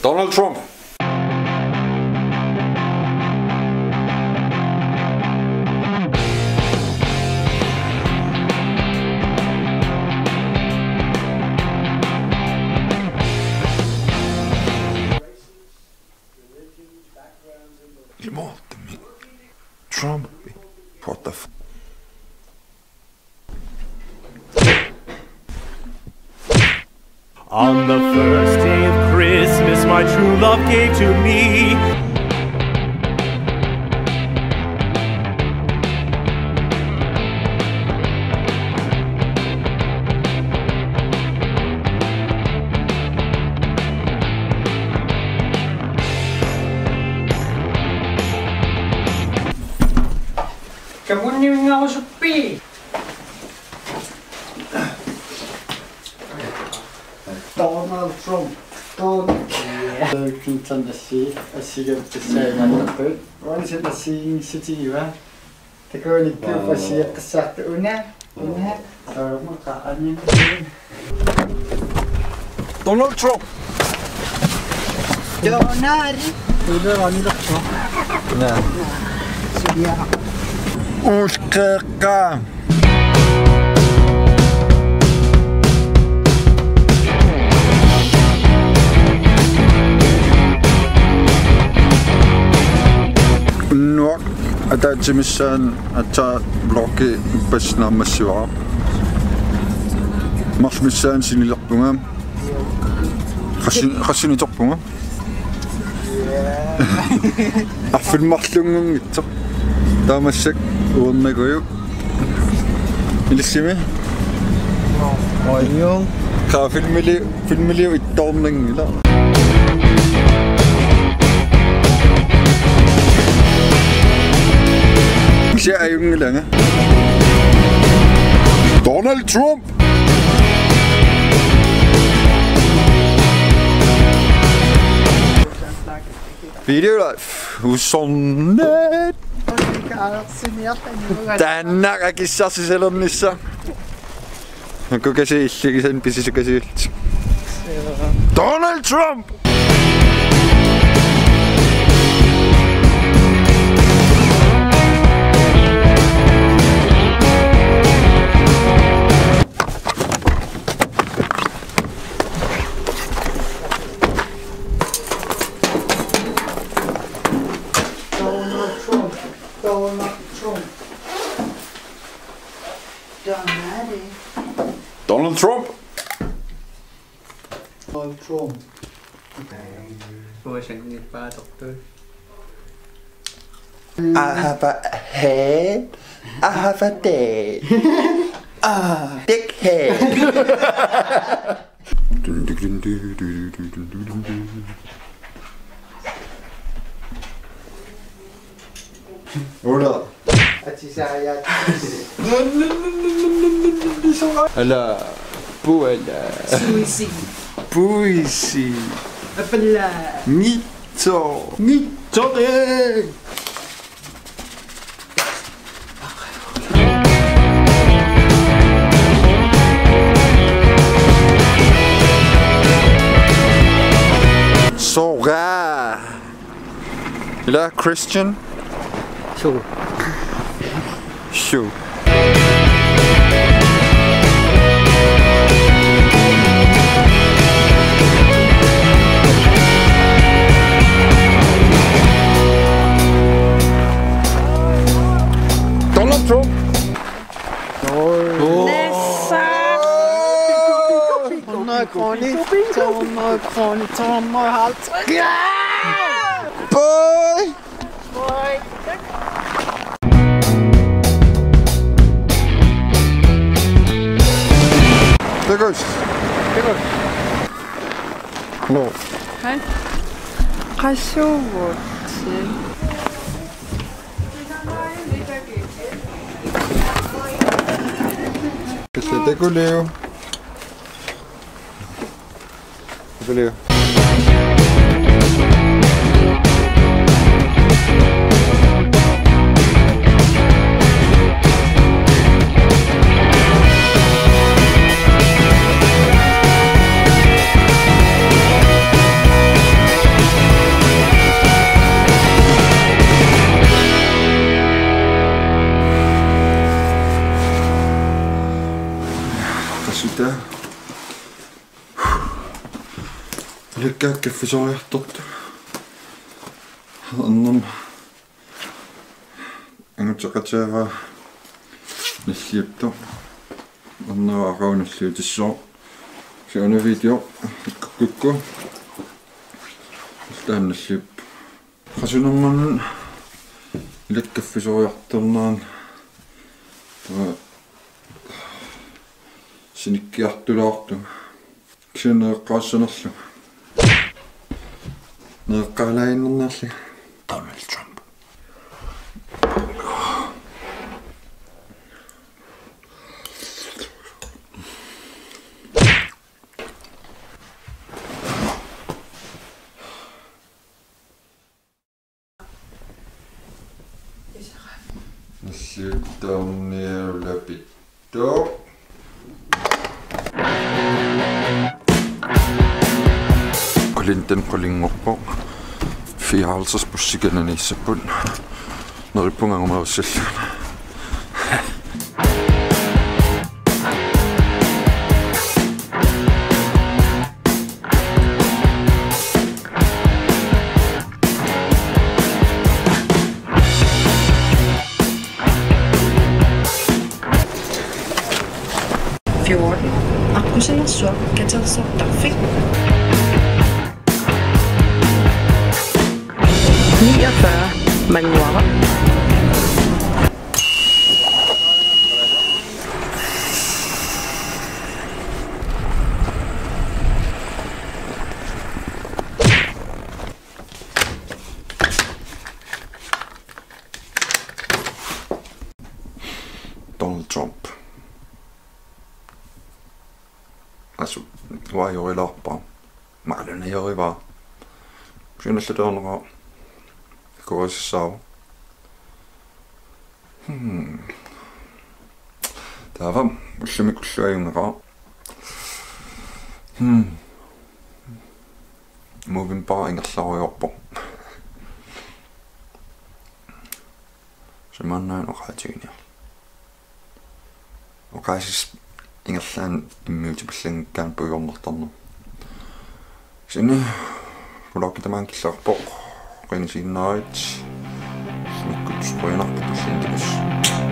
Donald Trump. Trump. What the f... On the first day of Christmas, my true love gave to me Kamunin nga ako sa P. Donald Trump. Clinton si asiga tsaya nato. Wala siya si city ba? Takorloorsinnaagukku pa siya kasat una. So makaanin. Donald Trump. Donald. Udah ani dak. Nah. Sudia. Ikkussorpakka. Nuak ada jemisan aca bloke pasna maswa. Masmisan sinilaqpunga. Khasin itoqpunga. Afil marlungung itaq. Tamassak uunnaguyu. Ilissimi? Oyong ka filmili ittorningila. Siya ayung lang. Donald Trump. Video life. Usonnet. Tänään kaikissa selonnissa. Onko käsi sen pisissä käsi? Donald Trump. Donald Trump. Donald Trump. Ôi chẳng nghiệp ba doctor. I have a head. I have a day. Dickhead. Hola. Ala, puala. Puisi. Apala. Mito. Soga. Ila Christian? Sure. Sure. Donald Trump. Boy. There goes. No. Hej. 가셔보지. Décollé. Décollé. Ilkkaakkaffisoriartortu. Annam angutaqatiara nassiuptu. Annaraaqaunalluutissoo. Sianu video ikkukku. Stannassiup. Qasunerman ilkkaffisoriartornaan sinikkiartulaartu. Kineqqaassanerlu. Neqqaalainnernerli. Donald Trump. Nassiuttarniarulapittu. Linten qulingorpo 54 pussikananiissaput nerippungangumarussalluna Akkussorpakka katalsortarfik 49 manuarer. Donald Trump. Altså, var jo i lappa. Malen er jo i var. Synes det andre. Koissau. Tava ussimikulluajunera. Moving bare ingerlaruiorpo. Semannain oqaatiginia. Oqaasis ingerlaan immuutipallangaan puiornertarnu. Sinne kulaqkitamaan killarpoq. Qinisinnaarit. Ikkussorpakka.